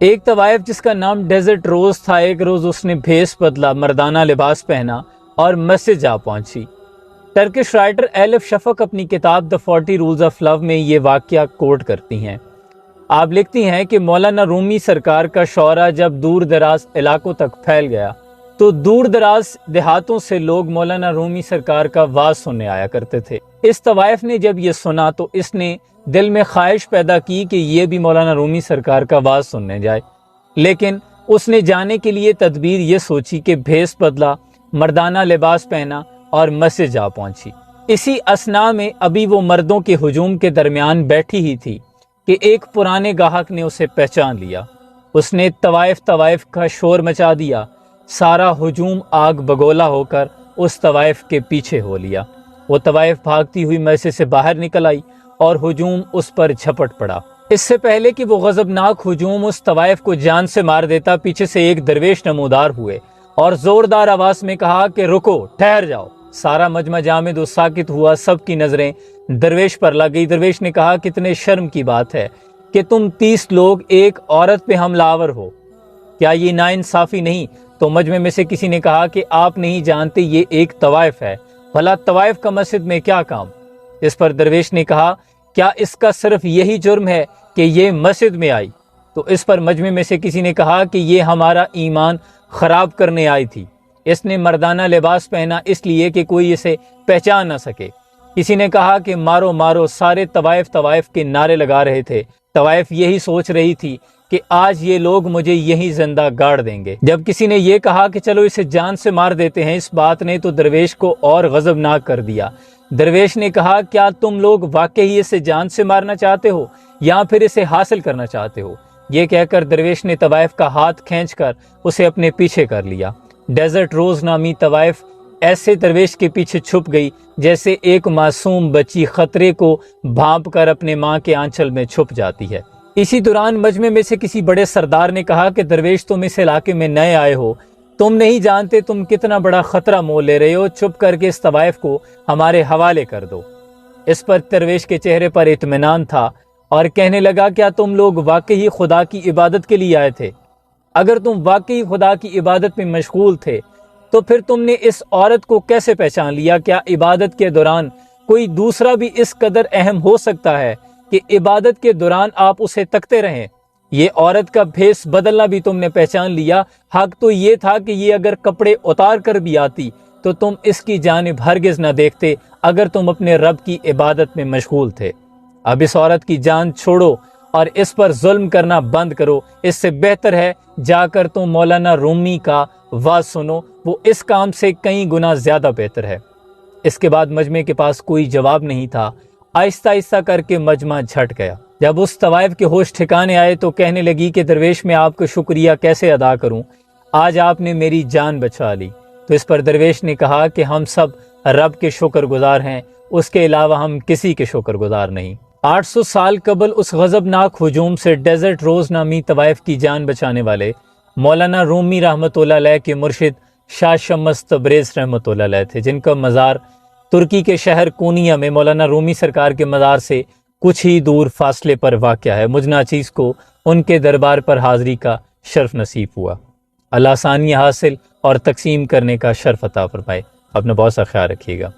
ایک طوائف جس کا نام ڈیزرٹ روز تھا، ایک روز اس نے بھیس بدلا، مردانہ لباس پہنا اور مسجد جا پہنچی۔ ٹرکش رائٹر ایلف شفق اپنی کتاب دا 40 رولز آف لو میں یہ واقعہ کوٹ کرتی ہیں۔ آپ لکھتی ہیں کہ مولانا رومی سرکار کا شعرا جب دور دراز علاقوں تک پھیل گیا تو دور دراز دیہاتوں سے لوگ مولانا رومی سرکار کا واز سننے آیا کرتے تھے۔ اس طوائف نے جب یہ سنا تو اس نے دل میں خواہش پیدا کی کہ یہ بھی مولانا رومی سرکار کا واز سننے جائے، لیکن اس نے جانے کے لیے تدبیر یہ سوچی کہ بھیس بدلا، مردانہ لباس پہنا اور مسجد جا پہنچی۔ اسی اثنا میں ابھی وہ مردوں کے ہجوم کے درمیان بیٹھی ہی تھی کہ ایک پرانے گاہک نے اسے پہچان لیا۔ اس نے طوائف کا شور مچا دیا، سارا ہجوم آگ بگولا ہو کر اس طوائف کے پیچھے ہو لیا۔ وہ طوائف بھاگتی ہوئی مسجد سے باہر نکل آئی اور ہجوم اس پر جھپٹ پڑا۔ اس سے پہلے کہ وہ غضبناک ہجوم اس طوائف کو جان سے مار دیتا، پیچھے سے ایک درویش نمودار ہوئے اور زوردار آواز میں کہا کہ رکو، ٹھہر جاؤ۔ سارا مجمع جامد و ساکت ہوا، سب کی نظریں درویش پر لگ گئی۔ درویش نے کہا، کتنے شرم کی بات ہے کہ تم 30 لوگ ایک عورت پہ حملہ آور ہو، کیا یہ ناانصافی نہیں؟ تو مجمع میں سے کسی نے کہا کہ آپ نہیں جانتے، یہ ایک طوائف ہے، بھلا طوائف کا مسجد میں کیا کام؟ اس پر درویش نے کہا، کیا اس کا صرف یہی جرم ہے کہ یہ مسجد میں آئی؟ تو اس پر مجمع میں سے کسی نے کہا کہ یہ ہمارا ایمان خراب کرنے آئی تھی۔ اس نے مردانہ لباس پہنا اس لیے کہ کوئی اسے پہچان نہ سکے۔ کسی نے کہا کہ مارو مارو، سارے طوائف کے نعرے لگا رہے تھے۔ طوائف یہی سوچ رہی تھی کہ آج یہ لوگ مجھے یہی زندہ گاڑ دیں گے۔ جب کسی نے یہ کہا کہ چلو اسے جان سے مار دیتے ہیں، اس بات نے تو درویش کو اور غضبناک کر دیا۔ درویش نے کہا، کیا تم لوگ واقعی اسے جان سے مارنا چاہتے ہو یا پھر اسے حاصل کرنا چاہتے ہو؟ یہ کہہ کر درویش نے طوائف کا ہاتھ کھینچ کر اسے اپنے پیچھے کر لیا۔ ڈیزرٹ روز نامی طوائف ایسے درویش کے پیچھے چھپ گئی جیسے ایک معصوم بچی خطرے کو بھانپ کر اپنے ماں کے آنچل میں چھپ جاتی ہے۔ اسی دوران مجمع میں سے کسی بڑے سردار نے کہا کہ درویش، تم اس علاقے میں نئے آئے ہو، تم نہیں جانتے تم کتنا بڑا خطرہ مول لے رہے ہو، چپ کر کے اس طوائف کو ہمارے حوالے کر دو۔ اس پر درویش کے چہرے پر اطمینان تھا اور کہنے لگا، کیا تم لوگ واقعی خدا کی عبادت کے لیے آئے تھے؟ اگر تم واقعی خدا کی عبادت میں مشغول تھے تو پھر تم نے اس عورت کو کیسے پہچان لیا؟ کیا عبادت کے دوران کوئی دوسرا بھی اس قدر اہم ہو سکتا ہے کہ عبادت کے دوران آپ اسے تکتے رہیں؟ یہ عورت کا بھیس بدلنا بھی تم نے پہچان لیا۔ حق تو یہ تھا کہ یہ اگر کپڑے اتار کر بھی آتی تو تم اس کی جانب ہرگز نہ دیکھتے اگر تم اپنے رب کی عبادت میں مشغول تھے۔ اب اس عورت کی جان چھوڑو اور اس پر ظلم کرنا بند کرو۔ اس سے بہتر ہے جا کر تم مولانا رومی کا واز سنو، وہ اس کام سے کئی گنا زیادہ بہتر ہے۔ اس کے بعد مجمع کے پاس کوئی جواب نہیں تھا۔ آہستہ آہستہ کر کے مجمع جھٹ گیا۔ جب اس طوائف کے ہوش ٹھکانے آئے تو کہنے لگی کہ درویش، میں آپ کا شکریہ کیسے ادا کروں، آج آپ نے میری جان بچا لی۔ تو اس پر درویش نے کہا کہ ہم سب رب کے شکر گزار ہیں، اس کے علاوہ ہم کسی کے شکر گزار نہیں۔ 800 سال قبل اس غضبناک ہجوم سے ڈیزرٹ روز نامی طوائف کی جان بچانے والے مولانا رومی رحمۃ اللہ علیہ کے مرشد شاہ شمس تبریز رحمۃ اللہ علیہ تھے، جن کا مزار ترکی کے شہر کونیا میں مولانا رومی سرکار کے مزار سے کچھ ہی دور فاصلے پر واقع ہے۔ مجھ ناچیز کو ان کے دربار پر حاضری کا شرف نصیب ہوا۔ اللہ آسانی حاصل اور تقسیم کرنے کا شرف عطا فرمائے۔ اپنا بہت سا خیال رکھیے گا۔